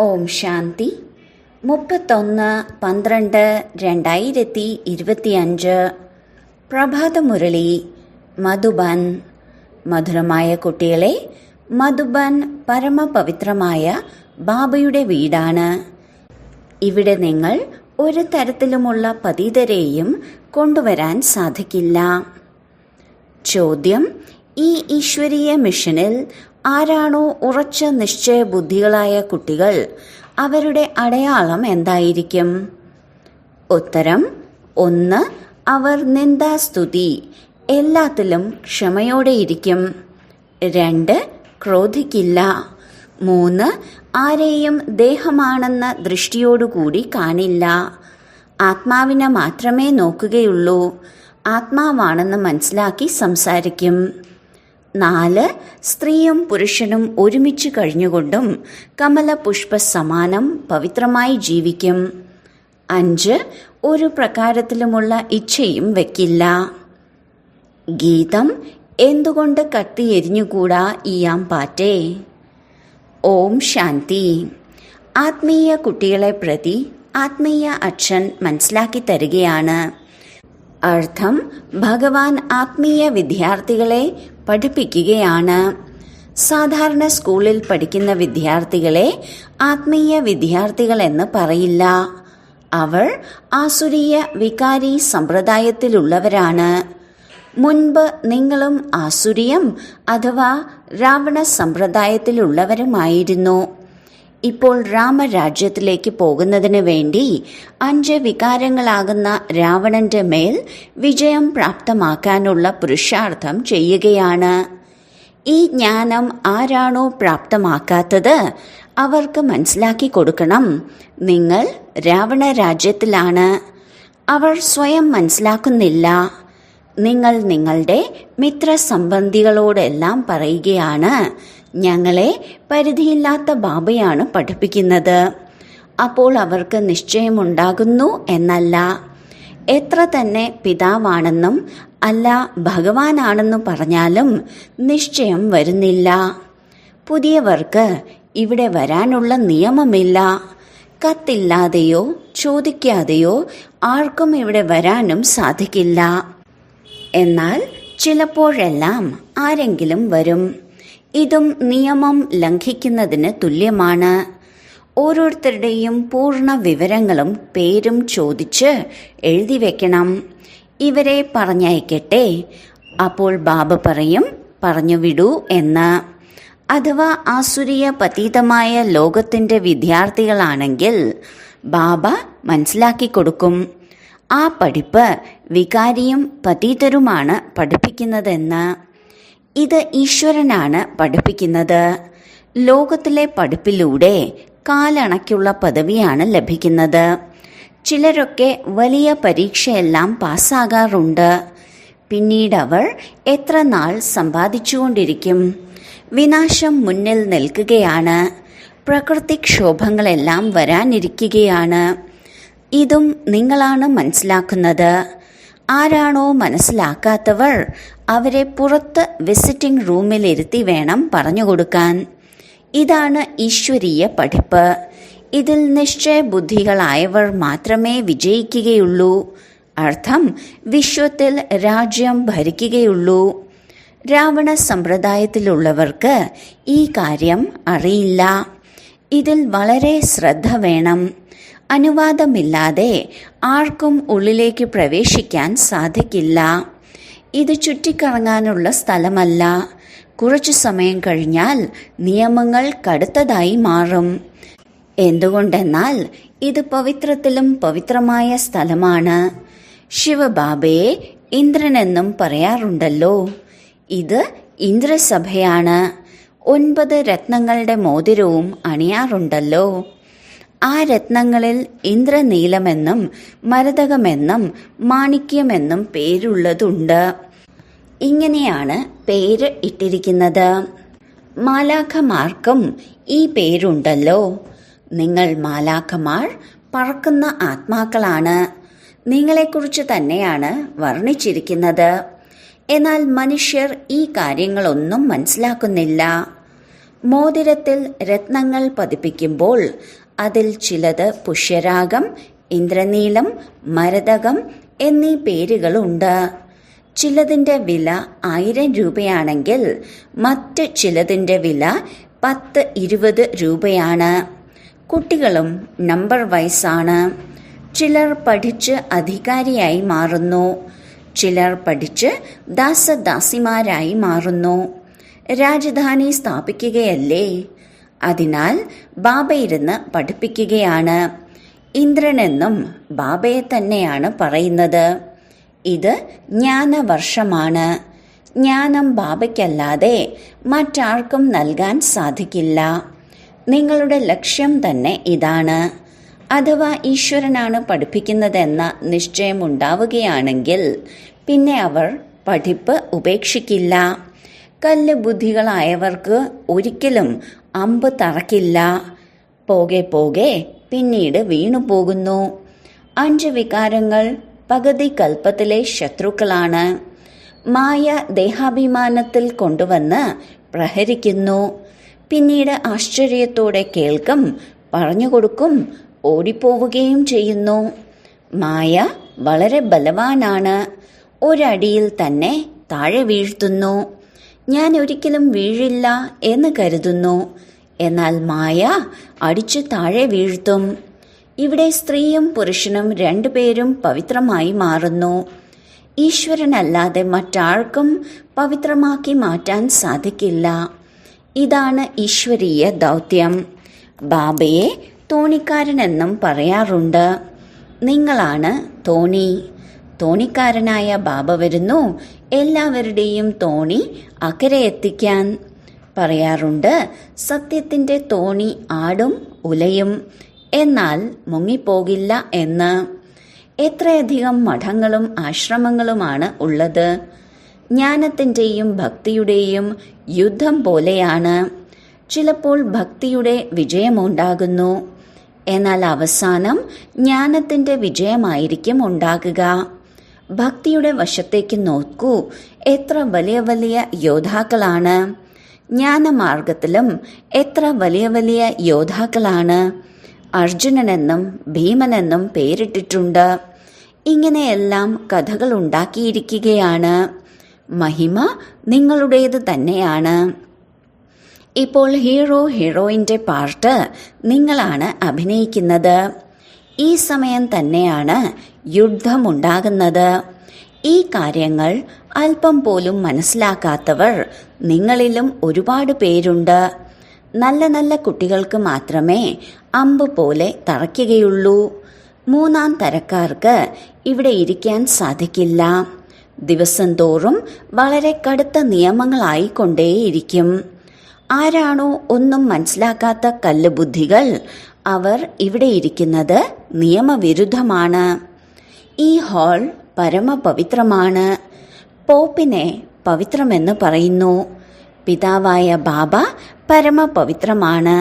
ഓം ശാന്തി. 31/12/2025 പ്രഭാതമുരളി. മധുബൻ. മധുരമായ കുട്ടികളെ, മധുബൻ പരമപവിത്രമായ ബാബയുടെ വീടാണ്. ഇവിടെ നിങ്ങൾ ഒരു തരത്തിലുമുള്ള പതിതരെയും കൊണ്ടുവരാൻ സാധിക്കില്ല. ചോദ്യം: ഈ ഈശ്വരീയ മിഷനിൽ ആരാണോ ഉറച്ച നിശ്ചയബുദ്ധികളായ കുട്ടികൾ, അവരുടെ അടയാളം എന്തായിരിക്കും? ഉത്തരം: 1. അവർ നിന്ദാസ്തുതി എല്ലാത്തിലും ക്ഷമയോടെയിരിക്കും. 2. ക്രോധിക്കില്ല. 3. ആരെയും ദേഹമാണെന്ന ദൃഷ്ടിയോടുകൂടി കാണില്ല. ആത്മാവിനെ മാത്രമേ നോക്കുകയുള്ളൂ. ആത്മാവാണെന്ന് മനസ്സിലാക്കി സംസാരിക്കും. 4. സ്ത്രീയും പുരുഷനും ഒരുമിച്ച് കഴിഞ്ഞുകൊണ്ടും കമലപുഷ്പ സമാനം പവിത്രമായി ജീവിക്കും. 5. ഒരു പ്രകാരത്തിലുമുള്ള ഇച്ഛയും വയ്ക്കില്ല. ഗീതം: എന്തുകൊണ്ട് കത്തിയെരിഞ്ഞുകൂടാ ഈയാം പാറ്റേ? ഓം ശാന്തി. ആത്മീയ കുട്ടികളെ പ്രതി ആത്മീയ അച്ഛൻ മനസ്സിലാക്കി തരികയാണ്. അർത്ഥം: ഭഗവാൻ ആത്മീയ വിദ്യാർത്ഥികളെ പഠിപ്പിക്കുകയാണ്. സാധാരണ സ്കൂളിൽ പഠിക്കുന്ന വിദ്യാർത്ഥികളെ ആത്മീയ വിദ്യാർത്ഥികൾ എന്ന് പറയില്ല. അവർ ആസുരീയ വികാരി സമ്പ്രദായത്തിലുള്ളവരാണ്. മുൻപ് നിങ്ങളും ആസുരിയം അഥവാ രാവണ സമ്പ്രദായത്തിലുള്ളവരുമായിരുന്നു. ഇപ്പോൾ രാമരാജ്യത്തിലേക്ക് പോകുന്നതിന് വേണ്ടി 5 വികാരങ്ങളാകുന്ന രാവണന്റെ മേൽ വിജയം പ്രാപ്തമാക്കാനുള്ള പുരുഷാർത്ഥം ചെയ്യുകയാണ്. ഈ ജ്ഞാനം ആരാണോ പ്രാപ്തമാക്കാത്തത് അവർക്ക് മനസ്സിലാക്കി കൊടുക്കണം. നിങ്ങൾ രാവണ രാജ്യത്തിലാണ്. അവർ സ്വയം മനസ്സിലാക്കുന്നില്ല. നിങ്ങൾ നിങ്ങളുടെ മിത്രസംബന്ധികളോടെല്ലാം പറയുകയാണ്, ഞങ്ങളെ പരിധിയില്ലാത്ത ബാബയാണ് പഠിപ്പിക്കുന്നത്. അപ്പോൾ അവർക്ക് നിശ്ചയമുണ്ടാകുന്നു എന്നല്ല. എത്ര തന്നെ പിതാവാണെന്നും അല്ല ഭഗവാനാണെന്നും പറഞ്ഞാലും നിശ്ചയം വരുന്നില്ല. പുതിയവർക്ക് ഇവിടെ വരാനുള്ള നിയമമില്ല. കത്തില്ലാതെയോ ചോദിക്കാതെയോ ആർക്കും ഇവിടെ വരാനും സാധിക്കില്ല. എന്നാൽ ചിലപ്പോഴെല്ലാം ആരെങ്കിലും വരും. ഇതും നിയമം ലംഘിക്കുന്നതിന് തുല്യമാണ്. ഓരോരുത്തരുടെയും പൂർണ്ണ വിവരങ്ങളും പേരും ചോദിച്ച് എഴുതി വെക്കണം. ഇവരെ പറഞ്ഞയക്കട്ടെ. അപ്പോൾ ബാബ പറയും, പറഞ്ഞു വിടൂ എന്ന്. അഥവാ ആസുരീയ പതീതമായ ലോകത്തിന്റെ വിദ്യാർത്ഥികളാണെങ്കിൽ ബാബ മനസ്സിലാക്കി കൊടുക്കും. ആ പഠിപ്പ് വികാരിയും പതീതരുമാണ് പഠിപ്പിക്കുന്നതെന്ന്. ഇത് ഈശ്വരനാണ് പഠിപ്പിക്കുന്നത്. ലോകത്തിലെ പഠിപ്പിലൂടെ കാലണയ്ക്കുള്ള പദവിയാണ് ലഭിക്കുന്നത്. ചിലരൊക്കെ വലിയ പരീക്ഷയെല്ലാം പാസ്സാകാറുണ്ട്. പിന്നീട് അവർ എത്ര നാൾ സമ്പാദിച്ചുകൊണ്ടിരിക്കും? വിനാശം മുന്നിൽ നിൽക്കുകയാണ്. പ്രകൃതിക്ഷോഭങ്ങളെല്ലാം വരാനിരിക്കുകയാണ്. ഇതും നിങ്ങളാണ് മനസ്സിലാക്കുന്നത്. ആരാണോ മനസ്സിലാക്കാത്തവർ അവരെ പുറത്ത് വിസിറ്റിംഗ് റൂമിലിരുത്തി വേണം പറഞ്ഞുകൊടുക്കാൻ. ഇതാണ് ഈശ്വരീയ പഠിപ്പ്. ഇതിൽ നിശ്ചയബുദ്ധികളായവർ മാത്രമേ വിജയിക്കുകയുള്ളൂ. അർത്ഥം: വിശ്വത്തിൽ രാജ്യം ഭരിക്കുകയുള്ളൂ. രാവണ സമ്പ്രദായത്തിലുള്ളവർക്ക് ഈ കാര്യം അറിയില്ല. ഇതിൽ വളരെ ശ്രദ്ധ വേണം. അനുവാദമില്ലാതെ ആർക്കും ഉള്ളിലേക്ക് പ്രവേശിക്കാൻ സാധിക്കില്ല. ഇത് ചുറ്റിക്കറങ്ങാനുള്ള സ്ഥലമല്ല. കുറച്ചു സമയം കഴിഞ്ഞാൽ നിയമങ്ങൾ കടുത്തതായി മാറും. എന്തുകൊണ്ടെന്നാൽ ഇത് പവിത്രത്തിലും പവിത്രമായ സ്ഥലമാണ്. ശിവബാബയെ ഇന്ദ്രനെന്നും പറയാറുണ്ടല്ലോ. ഇത് ഇന്ദ്രസഭയാണ്. 9 രത്നങ്ങളുടെ മോതിരവും അണിയാറുണ്ടല്ലോ. ആ രത്നങ്ങളിൽ ഇന്ദ്രനീലമെന്നും മരതകമെന്നും മാണിക്യമെന്നും പേരുള്ളതുണ്ട്. ഇങ്ങനെയാണ് പേര് ഇട്ടിരിക്കുന്നത്. മാലാഖമാർക്കും ഈ പേരുണ്ടല്ലോ. നിങ്ങൾ മാലാഖമാർ പറക്കുന്ന ആത്മാക്കളാണ്. നിങ്ങളെക്കുറിച്ച് തന്നെയാണ് വർണ്ണിച്ചിരിക്കുന്നത്. എന്നാൽ മനുഷ്യർ ഈ കാര്യങ്ങളൊന്നും മനസ്സിലാക്കുന്നില്ല. മോതിരത്തിൽ രത്നങ്ങൾ പതിപ്പിക്കുമ്പോൾ അതിൽ ചിലത് പുഷ്യരാഗം, ഇന്ദ്രനീലം, മരതകം എന്നീ പേരുകളുണ്ട്. ചിലതിന്റെ വില 1000 രൂപയാണെങ്കിൽ മറ്റ് ചിലതിന്റെ വില 10-20 രൂപയാണ്. കുട്ടികളും നമ്പർ വൈസാണ്. ചിലർ പഠിച്ച് അധികാരിയായി മാറുന്നു, ചിലർ പഠിച്ച് ദാസദാസിമാരായി മാറുന്നു. രാജധാനി സ്ഥാപിക്കുകയല്ലേ, അതിനാൽ ബാബ ഇരുന്ന് പഠിപ്പിക്കുകയാണ്. ഇന്ദ്രനെന്നും ബാബയെ തന്നെയാണ് പറയുന്നത്. ഇത് ജ്ഞാനവർഷമാണ്. ജ്ഞാനം ബാബയ്ക്കല്ലാതെ മറ്റാർക്കും നൽകാൻ സാധിക്കില്ല. നിങ്ങളുടെ ലക്ഷ്യം തന്നെ ഇതാണ്. അഥവാ ഈശ്വരനാണ് പഠിപ്പിക്കുന്നതെന്ന നിശ്ചയമുണ്ടാവുകയാണെങ്കിൽ പിന്നെ അവർ പഠിപ്പ് ഉപേക്ഷിക്കില്ല. കല്ല് ബുദ്ധികളായവർക്ക് ഒരിക്കലും അമ്പ് തറക്കില്ല. പോകെ പോകെ പിന്നീട് വീണുപോകുന്നു. 5 വികാരങ്ങൾ പകുതി കൽപ്പത്തിലെ ശത്രുക്കളാണ്. മായ ദേഹാഭിമാനത്തിൽ കൊണ്ടുവന്ന് പ്രഹരിക്കുന്നു. പിന്നീട് ആശ്ചര്യത്തോടെ കേൾക്കും, പറഞ്ഞുകൊടുക്കും, ഓടിപ്പോവുകയും ചെയ്യുന്നു. മായ വളരെ ബലവാനാണ്. ഒരടിയിൽ തന്നെ താഴെ വീഴ്ത്തുന്നു. ഞാൻ ഒരിക്കലും വീഴില്ല എന്ന് കരുതുന്നു. എന്നാൽ മായ അടിച്ചു താഴെ വീഴ്ത്തും. ഇവിടെ സ്ത്രീയും പുരുഷനും 2 പേരും പവിത്രമായി മാറുന്നു. ഈശ്വരനല്ലാതെ മറ്റാർക്കും പവിത്രമാക്കി മാറ്റാൻ സാധിക്കില്ല. ഇതാണ് ഈശ്വരീയ ദൗത്യം. ബാബയെ തോണിക്കാരനെന്നും പറയാറുണ്ട്. നിങ്ങളാണ് തോണി. തോണിക്കാരനായ ബാബ വരുന്നു എല്ലാവരുടെയും തോണി അക്കരെ എത്തിക്കാൻ. പറയാറുണ്ട്, സത്യത്തിന്റെ തോണി ആടും ഉലയും, എന്നാൽ മുങ്ങിപ്പോകില്ല എന്ന്. എത്രയധികം മഠങ്ങളും ആശ്രമങ്ങളുമാണ് ഉള്ളത്. ജ്ഞാനത്തിന്റെയും ഭക്തിയുടെയും യുദ്ധം പോലെയാണ്. ചിലപ്പോൾ ഭക്തിയുടെ വിജയമുണ്ടാകുന്നു, എന്നാൽ അവസാനം ജ്ഞാനത്തിന്റെ വിജയമായിരിക്കും ഉണ്ടാകുക. ഭക്തിയുടെ വശത്തേക്ക് നോക്കൂ, എത്ര വലിയ വലിയ യോദ്ധാക്കളാണ്. ജ്ഞാനമാർഗത്തിലും എത്ര വലിയ വലിയ യോദ്ധാക്കളാണ്. അർജുനനെന്നും ഭീമനെന്നും പേരിട്ടിട്ടുണ്ട്. ഇങ്ങനെയെല്ലാം കഥകൾ ഉണ്ടാക്കിയിരിക്കുകയാണ്. മഹിമ നിങ്ങളുടേത് തന്നെയാണ്. ഇപ്പോൾ ഹീറോ ഹീറോയിന്റെ പാർട്ട് നിങ്ങളാണ് അഭിനയിക്കുന്നത്. ഈ സമയം തന്നെയാണ് യുദ്ധമുണ്ടാകുന്നത്. ഈ കാര്യങ്ങൾ അല്പം പോലും മനസ്സിലാക്കാത്തവർ നിങ്ങളിലും ഒരുപാട് പേരുണ്ട്. നല്ല നല്ല കുട്ടികൾക്ക് മാത്രമേ അമ്പ് പോലെ തറയ്ക്കുകയുള്ളൂ. 3-ാം തരക്കാർക്ക് ഇവിടെ ഇരിക്കാൻ സാധിക്കില്ല. ദിവസം തോറും വളരെ കടുത്ത നിയമങ്ങളായിക്കൊണ്ടേയിരിക്കും. ആരാണോ ഒന്നും മനസ്സിലാക്കാത്ത കല്ലുബുദ്ധികൾ, അവർ ഇവിടെ ഇരിക്കുന്നത് നിയമവിരുദ്ധമാണ്. ഈ ഹാൾ പരമപവിത്രമാണ്. പോപ്പിനെ പവിത്രമെന്ന് പറയുന്നു. പിതാവായ ബാബ പരമപവിത്രമാണ്.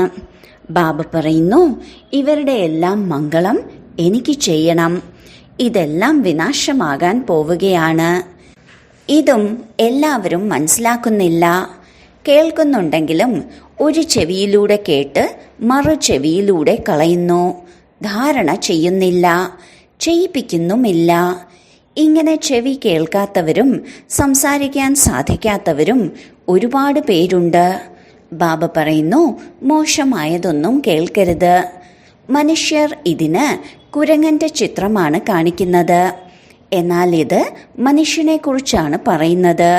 ബാബ പറയുന്നു, ഇവരുടെ എല്ലാം മംഗളം എനിക്ക് ചെയ്യണം. ഇതെല്ലാം വിനാശമാകാൻ പോവുകയാണ്. ഇതും എല്ലാവരും മനസ്സിലാക്കുന്നില്ല. കേൾക്കുന്നുണ്ടെങ്കിലും ഒരു ചെവിയിലൂടെ കേട്ട് മറു ചെവിയിലൂടെ കളയുന്നു. ധാരണ ചെയ്യുന്നില്ല, ചെയ്യിപ്പിക്കുന്നുമില്ല. ഇങ്ങനെ ചെവി കേൾക്കാത്തവരും സംസാരിക്കാൻ സാധിക്കാത്തവരും ഒരുപാട് പേരുണ്ട്. ബാബ പറയുന്നു, മോശമായതൊന്നും കേൾക്കരുത്. മനുഷ്യർ ഇതിന് കുരങ്ങന്റെ ചിത്രമാണ് കാണിക്കുന്നത്, എന്നാൽ ഇത് മനുഷ്യനെ കുറിച്ചാണ് പറയുന്നത്.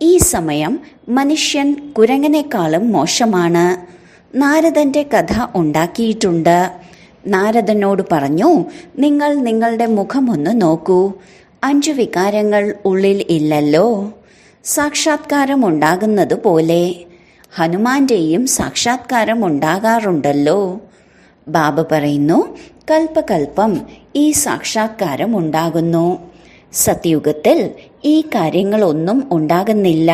ഈ സമയം മനുഷ്യൻ കുരങ്ങനേക്കാളും മോശമാണ്. നാരദന്റെ കഥ ഉണ്ടാക്കിയിട്ടുണ്ട്. നാരദനോട് പറഞ്ഞു, നിങ്ങൾ നിങ്ങളുടെ മുഖമൊന്ന് നോക്കൂ. 5 വികാരങ്ങൾ ഉള്ളിൽ ഇല്ലല്ലോ. സാക്ഷാത്കാരം ഉണ്ടാകുന്നത് പോലെ ഹനുമാന്റെയും സാക്ഷാത്കാരം ഉണ്ടാകാറുണ്ടല്ലോ. ബാബ പറയുന്നു, കൽപ്പകൽപ്പം ഈ സാക്ഷാത്കാരം ഉണ്ടാകുന്നു. സത്യുഗത്തിൽ ഈ കാര്യങ്ങളൊന്നും ഉണ്ടാകുന്നില്ല.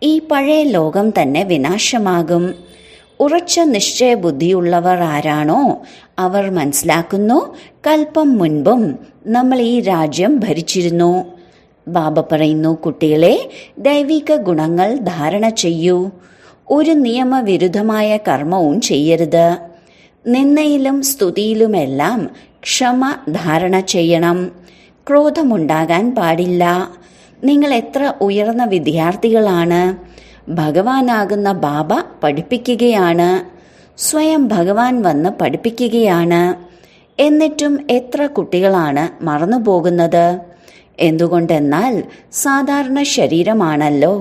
ഈ പഴയ ലോകം തന്നെ വിനാശമാകും. ഉറച്ച നിശ്ചയബുദ്ധിയുള്ളവർ ആരാണോ അവർ മനസ്സിലാക്കുന്നു, കൽപ്പം മുൻപും നമ്മൾ ഈ രാജ്യം ഭരിച്ചിരുന്നു. ബാബ പറയുന്നു, കുട്ടികളെ ദൈവിക ഗുണങ്ങൾ ധാരണ ചെയ്യൂ. ഒരു നിയമവിരുദ്ധമായ കർമ്മവും ചെയ്യരുത്. നിന്ദയിലും സ്തുതിയിലുമെല്ലാം ക്ഷമ ധാരണ ചെയ്യണം. ക്രോധമുണ്ടാകാൻ പാടില്ല. നിങ്ങൾ എത്ര ഉയർന്ന വിദ്യാർത്ഥികളാണ്. ഭഗവാനാകുന്ന ബാബ പഠിപ്പിക്കുകയാണ്. സ്വയം ഭഗവാൻ വന്ന് പഠിപ്പിക്കുകയാണ്. എന്നിട്ടും എത്ര കുട്ടികളാണ് മറന്നുപോകുന്നത്? എന്തുകൊണ്ടെന്നാൽ സാധാരണ ശരീരമാണല്ലോ.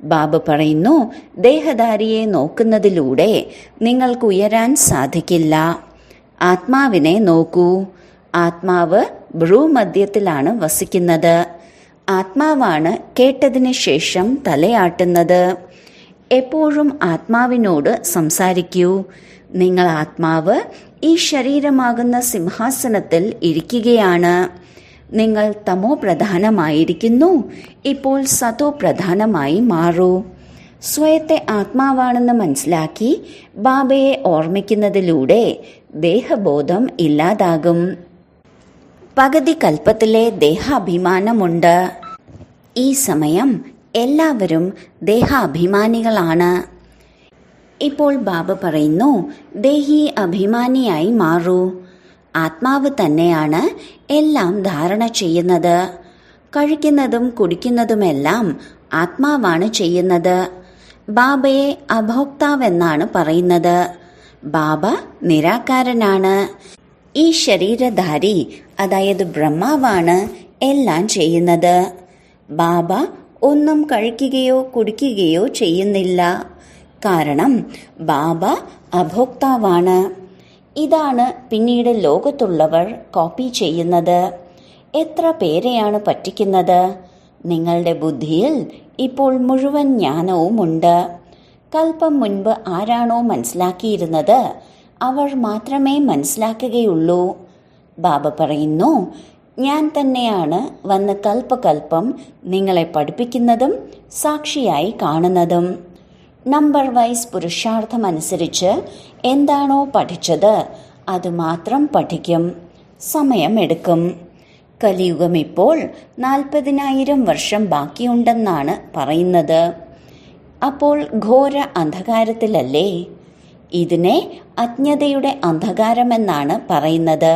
ബാബ പറയുന്നു, ദേഹധാരിയെ നോക്കുന്നതിലൂടെ നിങ്ങൾക്ക് ഉയരാൻ സാധിക്കില്ല. ആത്മാവിനെ നോക്കൂ. ആത്മാവ് ഭ്രൂമധ്യത്തിലാണ് വസിക്കുന്നത്. ആത്മാവാണ് കേട്ടതിന് ശേഷം തലയാട്ടുന്നത്. എപ്പോഴും ആത്മാവിനോട് സംസാരിക്കൂ. നിങ്ങൾ ആത്മാവ് ഈ ശരീരമാകുന്ന സിംഹാസനത്തിൽ ഇരിക്കുകയാണ്. നിങ്ങൾ തമോ പ്രധാനമായിരിക്കുന്നു. ഇപ്പോൾ സതോ പ്രധാനമായി മാറൂ. സ്വയത്തെ ആത്മാവാണെന്ന് മനസ്സിലാക്കി ബാബയെ ഓർമ്മിക്കുന്നതിലൂടെ ദേഹബോധം ഇല്ലാതാകും. പകുതി കൽപ്പത്തിലെ ദേഹാഭിമാനമുണ്ട്. ഈ സമയം എല്ലാവരും ദേഹാഭിമാനികളാണ്. ഇപ്പോൾ ബാബ പറയുന്നു, ദേഹി അഭിമാനിയായി മാറൂ. ആത്മാവ് തന്നെയാണ് എല്ലാം ധാരണ ചെയ്യുന്നത്. കഴിക്കുന്നതും കുടിക്കുന്നതുമെല്ലാം ആത്മാവാണ് ചെയ്യുന്നത്. ബാബയെ അഭോക്താവെന്നാണ് പറയുന്നത്. ബാബ നിരാകാരനാണ്. ഈ ശരീരധാരി അതായത് ബ്രഹ്മാവാണ് എല്ലാം ചെയ്യുന്നത്. ബാബ ഒന്നും കഴിക്കുകയോ കുടിക്കുകയോ ചെയ്യുന്നില്ല. കാരണം ബാബ അഭോക്താവാണ്. ഇതാണ് പിന്നീട് ലോകത്തുള്ളവർ കോപ്പി ചെയ്യുന്നത്. എത്ര പേരെയാണ് പറ്റിക്കുന്നത്? നിങ്ങളുടെ ബുദ്ധിയിൽ ഇപ്പോൾ മുഴുവൻ ജ്ഞാനവുമുണ്ട്. കൽപ്പം മുൻപ് ആരാണോ മനസ്സിലാക്കിയിരുന്നത് അവർ മാത്രമേ മനസ്സിലാക്കുകയുള്ളൂ. ബാബ പറയുന്നു, ഞാൻ തന്നെയാണ് വന്ന് കൽപ്പകൽപ്പം നിങ്ങളെ പഠിപ്പിക്കുന്നതും സാക്ഷിയായി കാണുന്നതും. നമ്പർ വൈസ് പുരുഷാർത്ഥമനുസരിച്ച് എന്താണോ പഠിച്ചത് അതുമാത്രം പഠിക്കും. സമയമെടുക്കും. കലിയുഗം ഇപ്പോൾ 40,000 വർഷം ബാക്കിയുണ്ടെന്നാണ് പറയുന്നത്. അപ്പോൾ ഘോര അന്ധകാരത്തിലല്ലേ? ഇതിനെ അജ്ഞതയുടെ അന്ധകാരമെന്നാണ് പറയുന്നത്.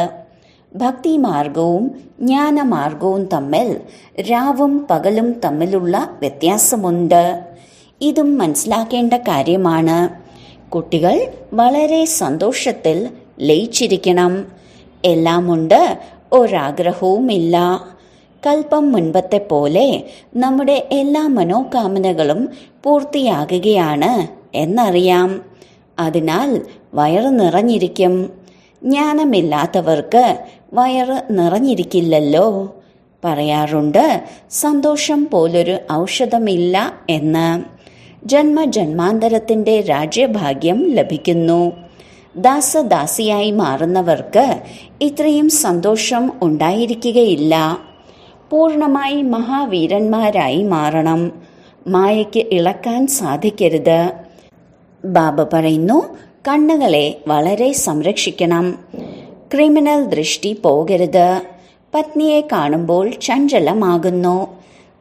ഭക്തിമാർഗവും ജ്ഞാനമാർഗവും തമ്മിൽ രാവും പകലും തമ്മിലുള്ള വ്യത്യാസമുണ്ട്. ഇതും മനസ്സിലാക്കേണ്ട കാര്യമാണ്. കുട്ടികൾ വളരെ സന്തോഷത്തിൽ ലയിച്ചിരിക്കണം. എല്ലാമുണ്ട്, ഒരാഗ്രഹവുമില്ല. കൽപ്പം മുൻപത്തെ പോലെ നമ്മുടെ എല്ലാ മനോകാമനകളും പൂർത്തിയാകുകയാണ് എന്നറിയാം. അതിനാൽ വയറ് നിറഞ്ഞിരിക്കും. ജ്ഞാനമില്ലാത്തവർക്ക് വയറ് നിറഞ്ഞിരിക്കില്ലല്ലോ. പറയാറുണ്ട്, സന്തോഷം പോലൊരു ഔഷധമില്ല എന്ന്. ജന്മജന്മാന്തരത്തിന്റെ രാജ്യഭാഗ്യം ലഭിക്കുന്നു. ദാസദാസിയായി മാറുന്നവർക്ക് ഇത്രയും സന്തോഷം ഉണ്ടായിരിക്കുകയില്ല. പൂർണ്ണമായി മഹാവീരന്മാരായി മാറണം. മായയ്ക്ക് ഇളക്കാൻ സാധിക്കരുത്. ബാബ പറയുന്നു, കണ്ണുകളെ വളരെ സംരക്ഷിക്കണം. ക്രിമിനൽ ദൃഷ്ടി പോകരുത്. പത്നിയെ കാണുമ്പോൾ ചഞ്ചലമാകുന്നു.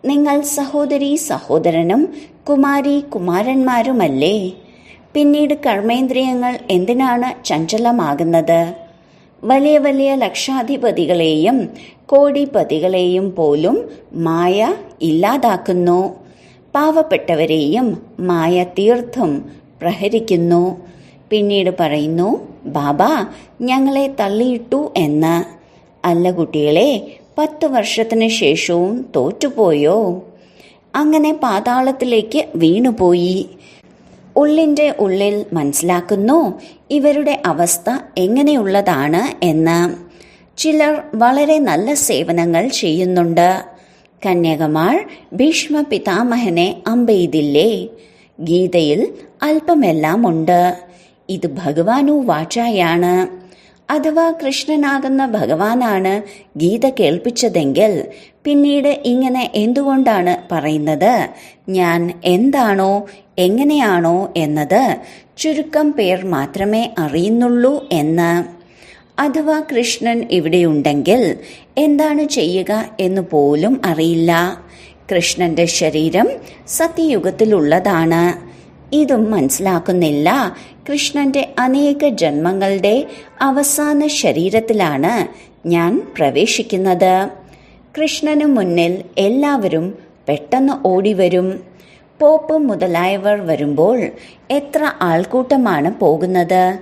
നിങ്ങൾ സഹോദരി സഹോദരനും കുമാരി കുമാരന്മാരുമല്ലേ? പിന്നീട് കർമ്മേന്ദ്രിയങ്ങൾ എന്തിനാണ് ചഞ്ചലമാകുന്നത്? വലിയ വലിയ ലക്ഷാധിപതികളെയും കോടിപതികളെയും പോലും മായ ഇല്ലാതാക്കുന്നു. പാവപ്പെട്ടവരെയും മായ തീർത്തും പ്രഹരിക്കുന്നു. പിന്നീട് പറയുന്നു, ബാബ ഞങ്ങളെ തള്ളിയിട്ടു എന്ന്. അല്ല കുട്ടികളെ, 10 വർഷത്തിന് ശേഷവും തോറ്റുപോയോ? അങ്ങനെ പാതാളത്തിലേക്ക് വീണുപോയി. ഉള്ളിൻ്റെ ഉള്ളിൽ മനസ്സിലാക്കുന്നു ഇവരുടെ അവസ്ഥ എങ്ങനെയുള്ളതാണ് എന്ന്. ചിലർ വളരെ നല്ല സേവനങ്ങൾ ചെയ്യുന്നുണ്ട്. കന്യകമാർ ഭീഷ്മ പിതാമഹനെ അമ്പെയ്തില്ലേ? ഗീതയിൽ അല്പമെല്ലാം ഉണ്ട്. ഇത് ഭഗവാനു വാചായാണ്. അഥവാ കൃഷ്ണനാകുന്ന ഭഗവാനാണ് ഗീത കേൾപ്പിച്ചതെങ്കിൽ പിന്നീട് ഇങ്ങനെ എന്തുകൊണ്ടാണ് പറയുന്നത്? ഞാൻ എന്താണോ എങ്ങനെയാണോ എന്നത് ചുരുക്കം പേർ മാത്രമേ അറിയുന്നുള്ളൂ എന്ന്. അഥവാ കൃഷ്ണൻ ഇവിടെയുണ്ടെങ്കിൽ എന്താണ് ചെയ്യുക എന്ന് പോലും അറിയില്ല. കൃഷ്ണന്റെ ശരീരം സത്യയുഗത്തിലുള്ളതാണ്. ഇതും മനസ്സിലാക്കുന്നില്ല. കൃഷ്ണന്റെ അനേക ജന്മങ്ങളുടെ അവസാന ശരീരത്തിലാണ് ഞാൻ പ്രവേശിക്കുന്നത്. കൃഷ്ണന് മുന്നിൽ എല്ലാവരും പെട്ടെന്ന് ഓടിവരും. പോപ്പ് മുതലായവർ വരുമ്പോൾ എത്ര ആൾക്കൂട്ടമാണ് പോകുന്നത്.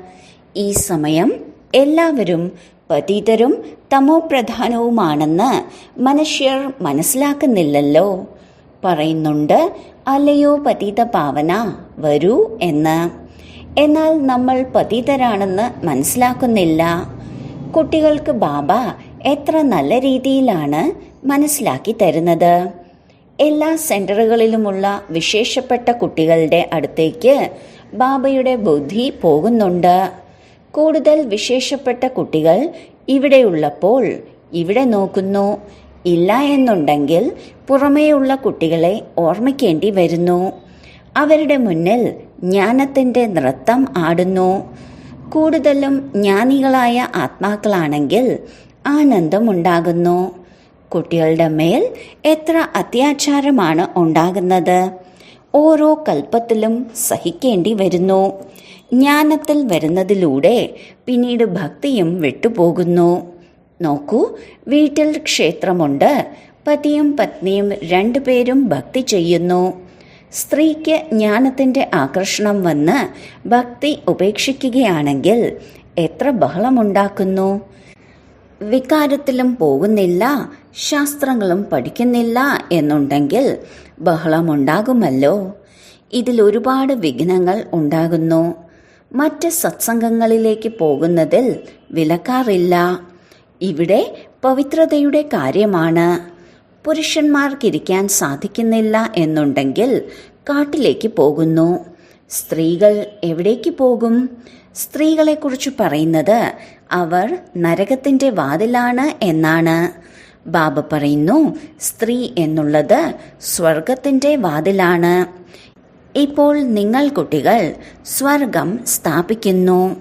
ഈ സമയം എല്ലാവരും പതിതരും തമോപ്രധാനവുമാണെന്ന് മനുഷ്യർ മനസ്സിലാക്കുന്നില്ലല്ലോ. പറയുന്നുണ്ട്, അല്ലയോ പതിത പാവന, വരൂ എന്ന്. എന്നാൽ നമ്മൾ പതിതരാണെന്ന് മനസ്സിലാക്കുന്നില്ല. കുട്ടികൾക്ക് ബാബ എത്ര നല്ല രീതിയിലാണ് മനസ്സിലാക്കി തരുന്നത്. എല്ലാ സെന്ററുകളിലുമുള്ള വിശേഷപ്പെട്ട കുട്ടികളുടെ അടുത്തേക്ക് ബാബയുടെ ബുദ്ധി പോകുന്നുണ്ട്. കൂടുതൽ വിശേഷപ്പെട്ട കുട്ടികൾ ഇവിടെയുള്ളപ്പോൾ ഇവിടെ നോക്കുന്നു. ഇല്ല എന്നുണ്ടെങ്കിൽ പുറമേയുള്ള കുട്ടികളെ ഓർമ്മിക്കേണ്ടി വരുന്നു. അവരുടെ മുന്നിൽ ജ്ഞാനത്തിന്റെ നൃത്തം ആടുന്നു. കൂടുതലും ജ്ഞാനികളായ ആത്മാക്കളാണെങ്കിൽ ആനന്ദമുണ്ടാകുന്നു. കുട്ടികളുടെ മേൽ എത്ര അത്യാചാരമാണ് ഉണ്ടാകുന്നത്. ഓരോ കൽപ്പത്തിലും സഹിക്കേണ്ടി വരുന്നു. ജ്ഞാനത്തിൽ വരുന്നതിലൂടെ പിന്നീട് ഭക്തിയും വിട്ടുപോകുന്നു. നോക്കൂ, വീട്ടിൽ ക്ഷേത്രമുണ്ട്. പതിയും പത്നിയും രണ്ടുപേരും ഭക്തി ചെയ്യുന്നു. സ്ത്രീക്ക് ജ്ഞാനത്തിന്റെ ആകർഷണം വന്ന് ഭക്തി ഉപേക്ഷിക്കുകയാണെങ്കിൽ എത്ര ബഹളമുണ്ടാക്കുന്നു. വികാരത്തിലും പോകുന്നില്ല, ശാസ്ത്രങ്ങളും പഠിക്കുന്നില്ല എന്നുണ്ടെങ്കിൽ ബഹളമുണ്ടാകുമല്ലോ. ഇതിൽ ഒരുപാട് വിഘ്നങ്ങൾ ഉണ്ടാകുന്നു. മറ്റ് സത്സംഗങ്ങളിലേക്ക് പോകുന്നതിൽ വിലക്കാറില്ല. ഇവിടെ പവിത്രതയുടെ കാര്യമാണ്. പുരുഷന്മാർക്കിരിക്കാൻ സാധിക്കുന്നില്ല എന്നുണ്ടെങ്കിൽ കാട്ടിലേക്ക് പോകുന്നു. സ്ത്രീകൾ എവിടേക്ക് പോകും? സ്ത്രീകളെക്കുറിച്ച് പറയുന്നത് അവർ നരകത്തിന്റെ വാതിലാണ് എന്നാണ്. ബാബ പറയുന്നു, സ്ത്രീ എന്നുള്ളത് സ്വർഗത്തിന്റെ വാതിലാണ്. ഇപ്പോൾ നിങ്ങൾ കുട്ടികൾ സ്വർഗം സ്ഥാപിക്കുന്നു.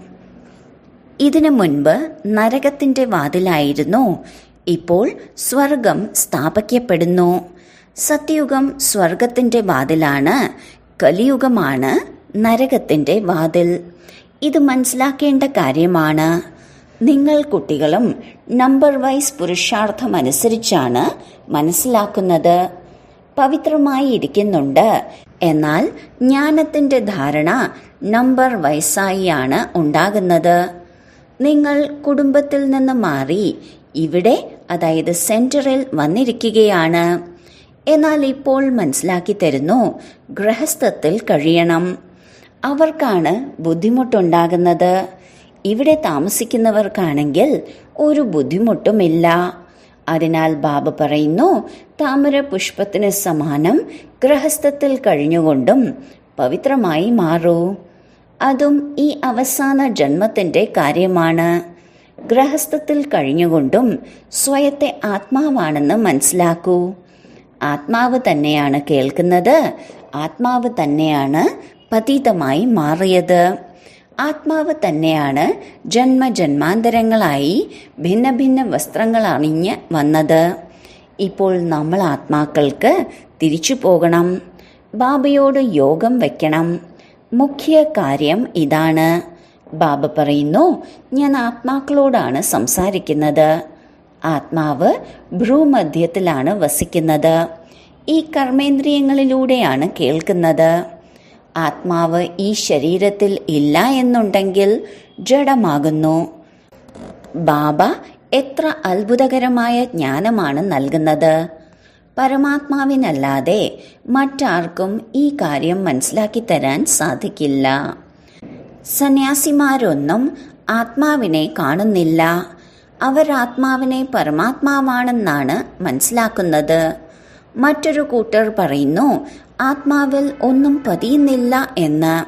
ഇതിനു മുൻപ് നരകത്തിന്റെ വാതിലായിരുന്നു. ഇപ്പോൾ സ്വർഗം സ്ഥാപിക്കപ്പെടുന്നു. സത്യയുഗം സ്വർഗത്തിന്റെ വാതിലാണ്. കലിയുഗമാണ് നരകത്തിന്റെ വാതിൽ. ഇത് മനസ്സിലാക്കേണ്ട കാര്യമാണ്. നിങ്ങൾ കുട്ടികളും നമ്പർ വൈസ് പുരുഷാർത്ഥമനുസരിച്ചാണ് മനസ്സിലാക്കുന്നത്. പവിത്രമായി ഇരിക്കുന്നുണ്ട്. എന്നാൽ ജ്ഞാനത്തിന്റെ ധാരണ നമ്പർ വൈസായിയാണ് ഉണ്ടാകുന്നത്. നിങ്ങൾ കുടുംബത്തിൽ നിന്ന് മാറി ഇവിടെ, അതായത് സെന്ററിൽ വന്നിരിക്കുകയാണ്. എന്നാൽ ഇപ്പോൾ മനസ്സിലാക്കി തരുന്നു, ഗൃഹസ്ഥത്തിൽ കഴിയണം. അവർക്കാണ് ബുദ്ധിമുട്ടുണ്ടാകുന്നത്. ഇവിടെ താമസിക്കുന്നവർക്കാണെങ്കിൽ ഒരു ബുദ്ധിമുട്ടുമില്ല. അതിനാൽ ബാബ പറയുന്നു, താമര പുഷ്പത്തിന് സമാനം ഗൃഹസ്ഥത്തിൽ കഴിഞ്ഞുകൊണ്ടും പവിത്രമായി മാറൂ. അതും ഈ അവസാന ജന്മത്തിന്റെ കാര്യമാണ്. ഗൃഹസ്ഥത്തിൽ കഴിഞ്ഞുകൊണ്ടും സ്വയത്തെ ആത്മാവാണെന്ന് മനസ്സിലാക്കൂ. ആത്മാവ് തന്നെയാണ് കേൾക്കുന്നത്. ആത്മാവ് തന്നെയാണ് പതീതമായി മാറിയത്. ആത്മാവ് തന്നെയാണ് ജന്മജന്മാന്തരങ്ങളായി ഭിന്ന ഭിന്ന വസ്ത്രങ്ങൾ അണിഞ്ഞ് വന്നത്. ഇപ്പോൾ നമ്മൾ ആത്മാക്കൾക്ക് തിരിച്ചു പോകണം. ബാബയോട് യോഗം വയ്ക്കണം. മുഖ്യ കാര്യം ഇതാണ്. ബാബ പറയുന്നു, ഞാൻ ആത്മാക്കളോടാണ് സംസാരിക്കുന്നത്. ആത്മാവ് ഭ്രൂമധ്യത്തിലാണ് വസിക്കുന്നത്. ഈ കർമ്മേന്ദ്രിയങ്ങളിലൂടെയാണ് കേൾക്കുന്നത്. ആത്മാവ് ഈ ശരീരത്തിൽ ഇല്ല എന്നുണ്ടെങ്കിൽ ജഡമാകുന്നു. ബാബ എത്ര അത്ഭുതകരമായ ജ്ഞാനമാണ് നൽകുന്നത്. പരമാത്മാവിനല്ലാതെ മറ്റാർക്കും ഈ കാര്യം മനസ്സിലാക്കി തരാൻ സാധിക്കില്ല. സന്യാസിമാരൊന്നും ആത്മാവിനെ കാണുന്നില്ല. അവർ ആത്മാവിനെ പരമാത്മാവാണെന്നാണ് മനസ്സിലാക്കുന്നത്. മറ്റൊരു കൂട്ടർ പറയുന്നു, ആത്മാവിൽ ഒന്നും പതിയുന്നില്ല എന്ന്.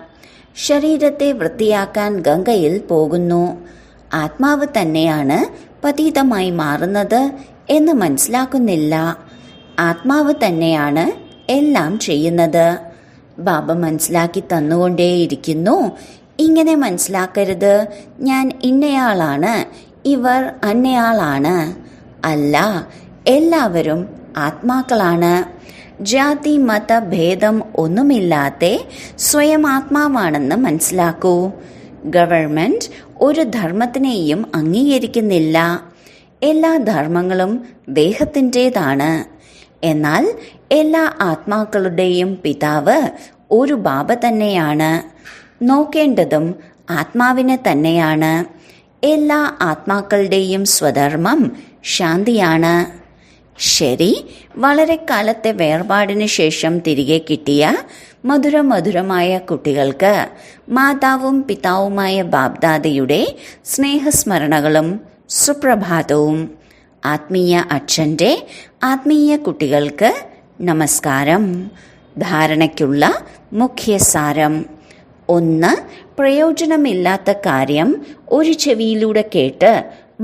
ശരീരത്തെ വൃത്തിയാക്കാൻ ഗംഗയിൽ പോകുന്നു. ആത്മാവ് തന്നെയാണ് പതീതമായി മാറുന്നത് എന്ന് മനസ്സിലാക്കുന്നില്ല. ആത്മാവ് തന്നെയാണ് എല്ലാം ചെയ്യുന്നത്. ബാബ മനസ്സിലാക്കി തന്നുകൊണ്ടേയിരിക്കുന്നു. ഇങ്ങനെ മനസ്സിലാക്കരുത്, ഞാൻ ഇന്നയാളാണ്, ഇവർ അന്നയാളാണ്. അല്ല, എല്ലാവരും ആത്മാക്കളാണ്. ജാതി മത ഭേദം ഒന്നുമില്ലാതെ സ്വയം ആത്മാവാണെന്ന് മനസ്സിലാക്കൂ. ഗവൺമെന്റ് ഒരു ധർമ്മത്തിനെയും അംഗീകരിക്കുന്നില്ല. എല്ലാ ധർമ്മങ്ങളും ദേഹത്തിൻ്റെതാണ്. എന്നാൽ എല്ലാ ആത്മാക്കളുടെയും പിതാവ് ഒരു ബാബ തന്നെയാണ്. നോക്കേണ്ടതും ആത്മാവിനെ തന്നെയാണ്. എല്ലാ ആത്മാക്കളുടെയും സ്വധർമ്മം ശാന്തിയാണ്. ശരി, വളരെ കാലത്തെ വേർപാടിന് ശേഷം തിരികെ കിട്ടിയ മധുരമധുരമായ കുട്ടികൾക്ക് മാതാവും പിതാവുമായ ബാബ്ദാദയുടെ സ്നേഹസ്മരണകളും സുപ്രഭാതവും. ആത്മീയ അച്ഛൻ്റെ ആത്മീയ കുട്ടികൾക്ക് നമസ്കാരം. ധാരണയ്ക്കുള്ള മുഖ്യസാരം: 1. പ്രയോജനമില്ലാത്ത കാര്യം ഒരു ചെവിയിലൂടെ കേട്ട്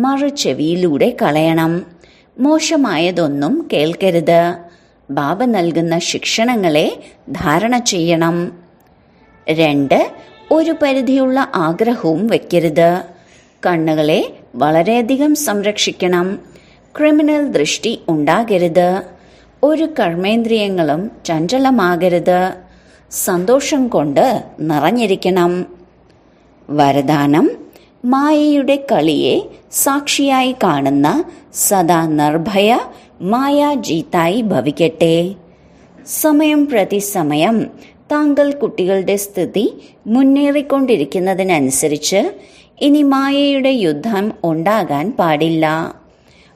മറു ചെവിയിലൂടെ കളയണം. മോശമായതൊന്നും കേൾക്കരുത്. ബാബ നൽകുന്ന ശിക്ഷണങ്ങളെ ധാരണ ചെയ്യണം. 2. ഒരു പരിധിയുള്ള ആഗ്രഹവും വയ്ക്കരുത്. കണ്ണുകളെ വളരെയധികം സംരക്ഷിക്കണം. ക്രിമിനൽ ദൃഷ്ടി ഉണ്ടാകരുത്. ഒരു കർമ്മേന്ദ്രിയങ്ങളും ചഞ്ചലമാകരുത്. സന്തോഷം കൊണ്ട് നിറഞ്ഞിരിക്കണം. വരദാനം: മായയുടെ കളിയെ സാക്ഷിയായി കാണുന്ന സദാ നിർഭയ മായാജീത്തായി ഭവിക്കട്ടെ. സമയം പ്രതി സമയം താങ്കൾ കുട്ടികളുടെ സ്ഥിതി മുന്നേറിക്കൊണ്ടിരിക്കുന്നതിനനുസരിച്ച് ഇനി മായയുടെ യുദ്ധം ഉണ്ടാകാൻ പാടില്ല.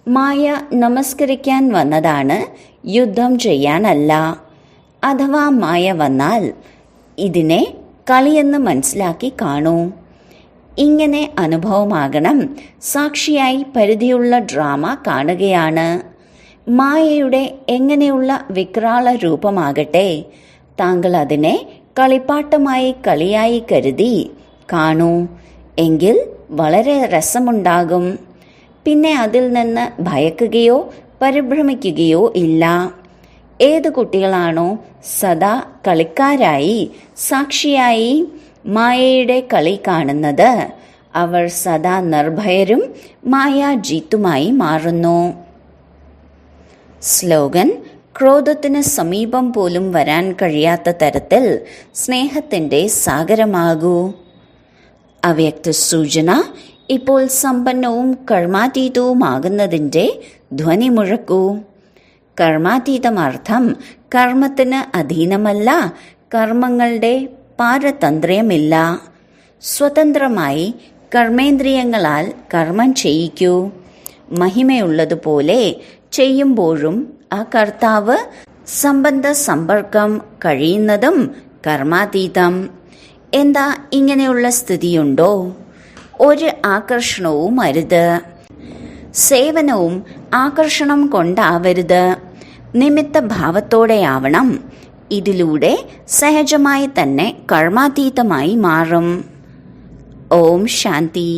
മായ നമസ്കരിക്കാൻ വന്നതാണ്, യുദ്ധം ചെയ്യാനല്ല. അഥവാ മായ വന്നാൽ ഇതിനെ കളിയെന്ന് മനസ്സിലാക്കി കാണൂ. ഇങ്ങനെ അനുഭവമാകണം. സാക്ഷിയായി പരിധിയുള്ള ഡ്രാമ കാണുകയാണ്. മായയുടെ എങ്ങനെയുള്ള വിക്രാള രൂപമാകട്ടെ, താങ്കൾ അതിനെ കളിപ്പാട്ടമായി കളിയായി കരുതി കാണൂ. എങ്കിൽ വളരെ രസമുണ്ടാകും. പിന്നെ അതിൽ നിന്ന് ഭയക്കുകയോ പരിഭ്രമിക്കുകയോ ഇല്ല. ഏത് കുട്ടികളാണോ സദാ കളിക്കാരായി സാക്ഷിയായി മായയുടെ കളി കാണുന്നത്, അവർ സദാ നിർഭയരും മായാജീത്തുമായി മാറുന്നു. സ്ലോഗൻ: ക്രോധത്തിന് സമീപം പോലും വരാൻ കഴിയാത്ത തരത്തിൽ സ്നേഹത്തിൻ്റെ സാഗരമാകൂ. അവ്യക്ത സൂചന: ഇപ്പോൾ സമ്പന്നവും കർമാതീതവുമാകുന്നതിൻ്റെ ധ്വനി മുഴക്കൂ. കർമാതീതമർത്ഥം കർമ്മത്തിന് അധീനമല്ല, കർമ്മങ്ങളുടെ പാരതന്ത്ര്യമില്ല. സ്വതന്ത്രമായി കർമ്മേന്ദ്രിയങ്ങളാൽ കർമ്മം ചെയ്യിക്കൂ. മഹിമയുള്ളതുപോലെ ചെയ്യുമ്പോഴും ആ കർത്താവ് സംബന്ധ സമ്പർക്കം കഴിയുന്നതും കർമാതീതം. എന്താ ഇങ്ങനെയുള്ള സ്ഥിതിയുണ്ടോ? ഒരു ആകർഷണവും അരുത്. സേവനവും ആകർഷണം കൊണ്ടാവരുത്. നിമിത്ത ഭാവത്തോടെയാവണം. ഇതിലൂടെ സഹജമായി തന്നെ കർമാതീതമായി മാറും. ഓം ശാന്തി.